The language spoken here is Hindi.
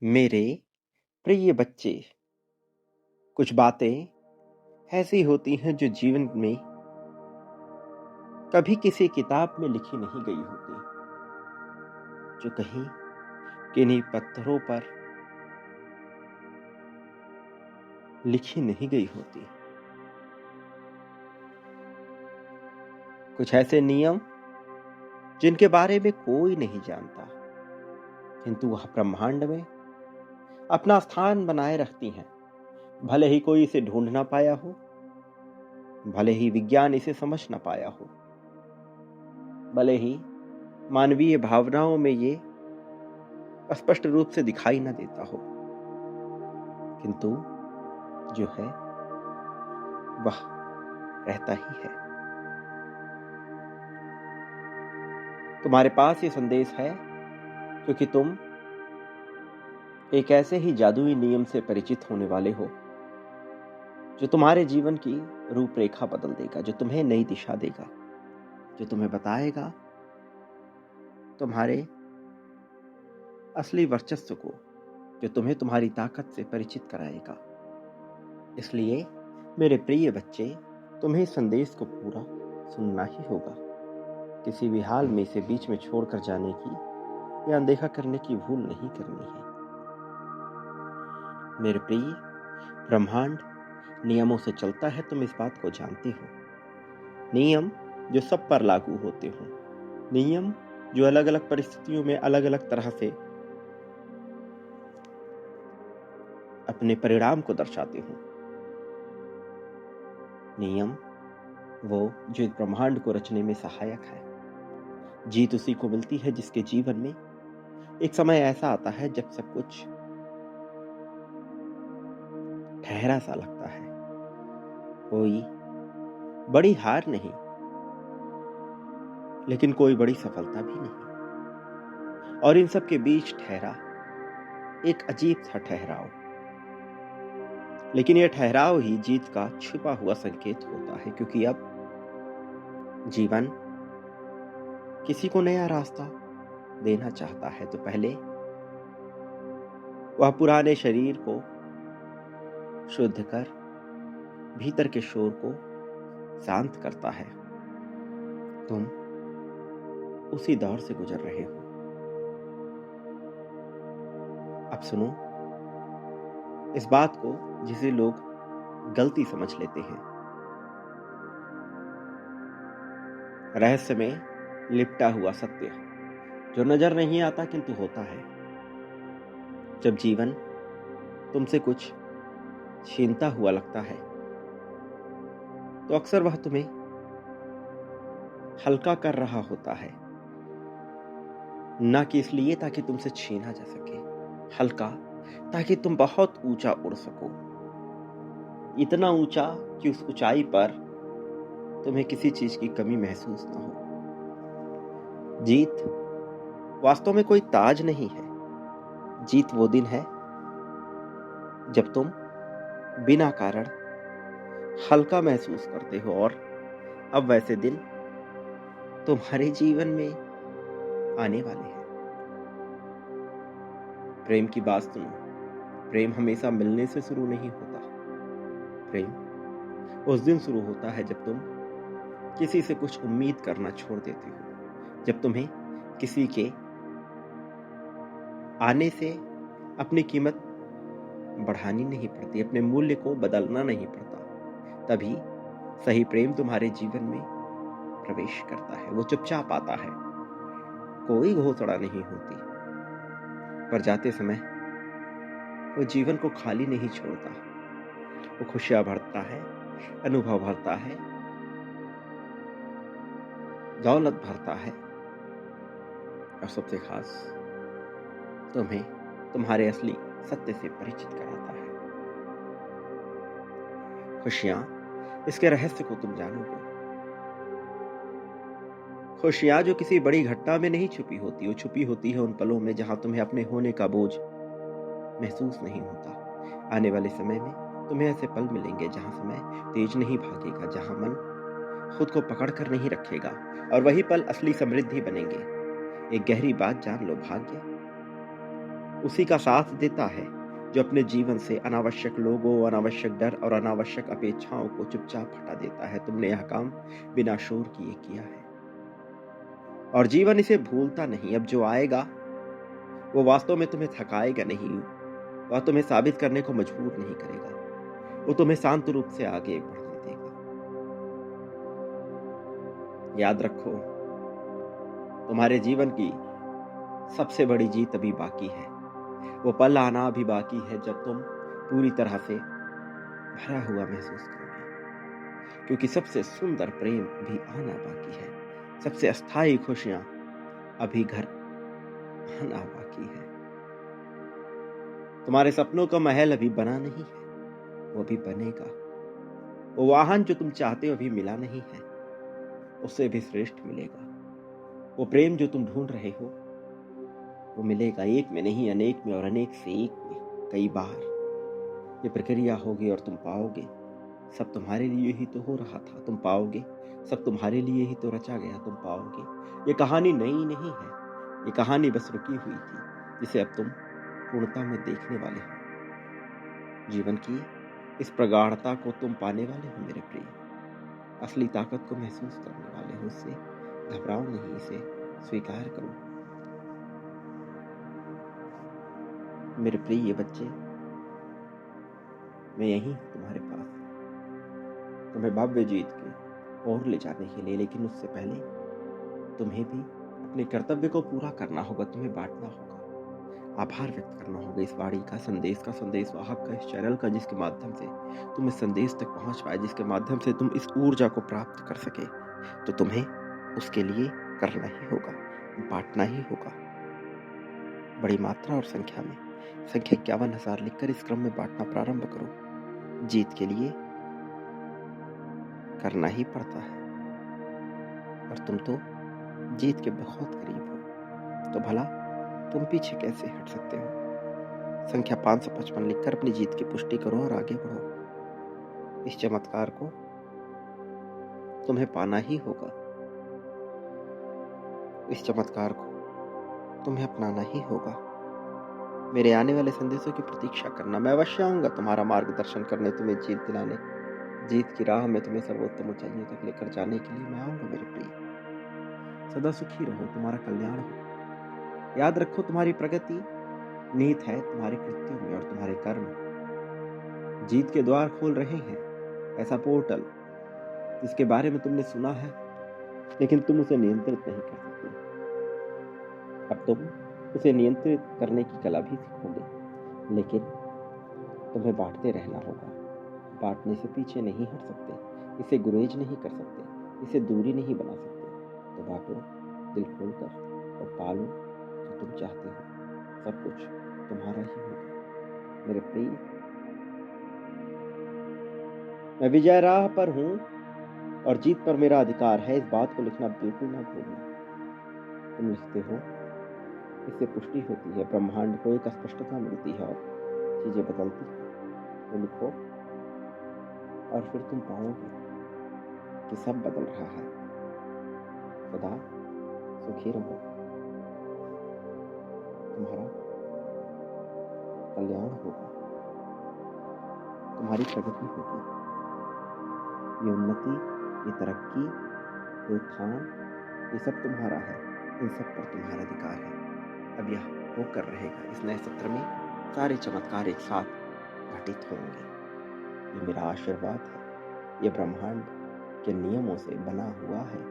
मेरे प्रिय बच्चे, कुछ बातें ऐसी होती हैं जो जीवन में कभी किसी किताब में लिखी नहीं गई होती, जो कहीं किन्हीं पत्थरों पर लिखी नहीं गई होती। कुछ ऐसे नियम जिनके बारे में कोई नहीं जानता, किंतु वह ब्रह्मांड में अपना स्थान बनाए रखती हैं। भले ही कोई इसे ढूंढ ना पाया हो, भले ही विज्ञान इसे समझ ना पाया हो, भले ही मानवीय भावनाओं में ये स्पष्ट रूप से दिखाई ना देता हो, किंतु जो है वह रहता ही है। तुम्हारे पास ये संदेश है क्योंकि तुम एक ऐसे ही जादुई नियम से परिचित होने वाले हो जो तुम्हारे जीवन की रूपरेखा बदल देगा, जो तुम्हें नई दिशा देगा, जो तुम्हें बताएगा तुम्हारे असली वर्चस्व को, जो तुम्हें तुम्हारी ताकत से परिचित कराएगा। इसलिए मेरे प्रिय बच्चे, तुम्हें इस संदेश को पूरा सुनना ही होगा। किसी भी हाल में इसे बीच में छोड़कर जाने की या अनदेखा करने की भूल नहीं करनी है। मेरे प्रिय, ब्रह्मांड नियमों से चलता है, तुम इस बात को जानते हो। नियम जो सब पर लागू होते हो, नियम जो अलग अलग परिस्थितियों में अलग अलग तरह से अपने परिणाम को दर्शाते हो। नियम वो जो इस ब्रह्मांड को रचने में सहायक है। जीत उसी को मिलती है जिसके जीवन में एक समय ऐसा आता है जब सब कुछ ठहरा सा लगता है। कोई बड़ी हार नहीं, लेकिन कोई बड़ी सफलता भी नहीं, और इन सब के बीच ठहरा एक अजीब सा ठहराव। लेकिन यह ठहराव ही जीत का छिपा हुआ संकेत होता है, क्योंकि अब जीवन किसी को नया रास्ता देना चाहता है तो पहले वह पुराने शरीर को शुद्ध कर भीतर के शोर को शांत करता है। तुम उसी दौर से गुजर रहे हो। अब सुनो इस बात को जिसे लोग गलती समझ लेते हैं। रहस्य में लिपटा हुआ सत्य जो नजर नहीं आता किंतु होता है। जब जीवन तुमसे कुछ छीनता हुआ लगता है तो अक्सर वह तुम्हें हल्का कर रहा होता है, ना कि इसलिए ताकि तुमसे छीना जा सके। हल्का ताकि तुम बहुत ऊंचा उड़ सको, इतना ऊंचा कि उस ऊंचाई पर तुम्हें किसी चीज की कमी महसूस ना हो। जीत वास्तव में कोई ताज नहीं है। जीत वो दिन है जब तुम बिना कारण हल्का महसूस करते हो, और अब वैसे दिन तुम्हारे जीवन में आने वाले हैं। प्रेम की बात सुनो। प्रेम हमेशा मिलने से शुरू नहीं होता। प्रेम उस दिन शुरू होता है जब तुम किसी से कुछ उम्मीद करना छोड़ देते हो, जब तुम्हें किसी के आने से अपनी कीमत बढ़ानी नहीं पड़ती, अपने मूल्य को बदलना नहीं पड़ता। तभी सही प्रेम तुम्हारे जीवन में प्रवेश करता है। वो चुपचाप आता है, कोई घोषणा नहीं होती, पर जाते समय वो जीवन को खाली नहीं छोड़ता। वो खुशियां भरता है, अनुभव भरता है, दौलत भरता है, और सबसे खास तुम्हें तुम्हारे असली सत्य से परिचित कराता है। खुशियां, इसके रहस्य को तुम जानोगे। खुशियां जो किसी बड़ी घटना में नहीं छुपी होती, वो छुपी होती है उन पलों में जहां तुम्हें अपने होने का बोझ महसूस नहीं होता। आने वाले समय में तुम्हें ऐसे पल मिलेंगे जहां समय तेज नहीं भागेगा, जहां मन खुद को पकड़ कर नहीं रखेगा, और वही पल असली समृद्धि बनेंगे। एक गहरी बात जान लो, भाग्य उसी का साथ देता है जो अपने जीवन से अनावश्यक लोगों, अनावश्यक डर और अनावश्यक अपेक्षाओं को चुपचाप हटा देता है। तुमने यह काम बिना शोर किए किया है और जीवन इसे भूलता नहीं। अब जो आएगा वो वास्तव में तुम्हें थकाएगा नहीं, वह तुम्हें साबित करने को मजबूर नहीं करेगा, वो तुम्हें शांत रूप से आगे बढ़ने देगा। याद रखो, तुम्हारे जीवन की सबसे बड़ी जीत अभी बाकी है। वो पल आना अभी बाकी है जब तुम पूरी तरह से भरा हुआ महसूस करोगे, क्योंकि सबसे सुंदर प्रेम भी आना बाकी है। सबसे अस्थायी खुशियां अभी घर आना बाकी है। तुम्हारे सपनों का महल अभी बना नहीं है, वो भी बनेगा। वो वाहन जो तुम चाहते हो अभी मिला नहीं है, उससे भी श्रेष्ठ मिलेगा। वो प्रेम जो तुम ढूंढ रहे हो वो मिलेगा, एक में नहीं अनेक में, और अनेक से एक में, कई बार। ये प्रक्रिया होगी और तुम पाओगे सब तुम्हारे लिए ही तो हो रहा था। तुम पाओगे सब तुम्हारे लिए ही तो रचा गया। तुम पाओगे ये कहानी नई नहीं है, ये कहानी बस रुकी हुई थी, जिसे अब तुम पूर्णता में देखने वाले हो। जीवन की इस प्रगाढ़ता को तुम पाने वाले हो मेरे प्रिय। असली ताकत को महसूस करने वाले हो। इससे घबराओ नहीं, इसे स्वीकार करो मेरे प्रिय बच्चे। मैं यहीं तुम्हारे पास, तुम्हें भव्य जीत की ओर ले जाने के लिए। लेकिन उससे पहले तुम्हें भी अपने कर्तव्य को पूरा करना होगा। तुम्हें बांटना होगा, आभार व्यक्त करना होगा इस वाणी का, संदेश वाहक का, इस चैनल का, जिसके माध्यम से तुम इस संदेश तक पहुंच पाए, जिसके माध्यम से तुम इस ऊर्जा को प्राप्त कर सके। तो तुम्हें उसके लिए करना ही होगा, बांटना ही होगा बड़ी मात्रा और संख्या में। संख्या 51,000 लिखकर इस क्रम में बांटना प्रारंभ करो। जीत के लिए करना ही पड़ता है और तुम तो जीत के बहुत करीब हो, तो भला तुम पीछे कैसे हट सकते हो। संख्या 555 लिखकर अपनी जीत की पुष्टि करो और आगे बढ़ो। इस चमत्कार को तुम्हें पाना ही होगा, इस चमत्कार को तुम्हें अपनाना ही होगा। मेरे आने वाले संदेशों की प्रतीक्षा करना। मैं अवश्य आऊंगा तुम्हारा मार्गदर्शन करने, तुम्हें जीत दिलाने। जीत की राह में तुम्हें सर्वोत्तम ऊंचाइयों तक लेकर जाने के लिए मैं आऊंगा मेरे प्रिय। सदा सुखी रहो, तुम्हारा कल्याण हो। याद रखो, तुम्हारी प्रगति निहित है तुम्हारे कृत्यों में और तुम्हारे कर्म जीत के द्वार खोल रहे हैं। ऐसा पोर्टल जिसके बारे में तुमने सुना है लेकिन तुम उसे नियंत्रित नहीं कर सकते, अब तुम उसे नियंत्रित करने की कला भी सीखोगे। लेकिन तुम्हें बांटते रहना होगा। बांटने से पीछे नहीं हट सकते, इसे गुरेज नहीं कर सकते, इसे दूरी नहीं बना सकते। तो बांटो दिल खोलकर और पालो जो तुम चाहते हो। सब कुछ तुम्हारा ही होगा मेरे प्रिय। मैं विजय राह पर हूं और जीत पर मेरा अधिकार है। इस बात को लिखना बिल्कुल ना भूलना। तुम लिखते हो, इससे पुष्टि होती है, ब्रह्मांड को एक स्पष्टता मिलती है और चीजें बदलती हैं। तो लिखो और फिर तुम पाओगे कि सब बदल रहा है। सदा सुखी रहो, तुम्हारा कल्याण होगा, तुम्हारी प्रगति होगी। ये उन्नति, ये तरक्की, ये उत्थान, ये सब तुम्हारा है। इन सब पर तुम्हारा अधिकार है। अब यह होकर रहेगा। इस नए सत्र में सारे चमत्कार एक साथ घटित होंगे। ये मेरा आशीर्वाद है। ये ब्रह्मांड के नियमों से बना हुआ है।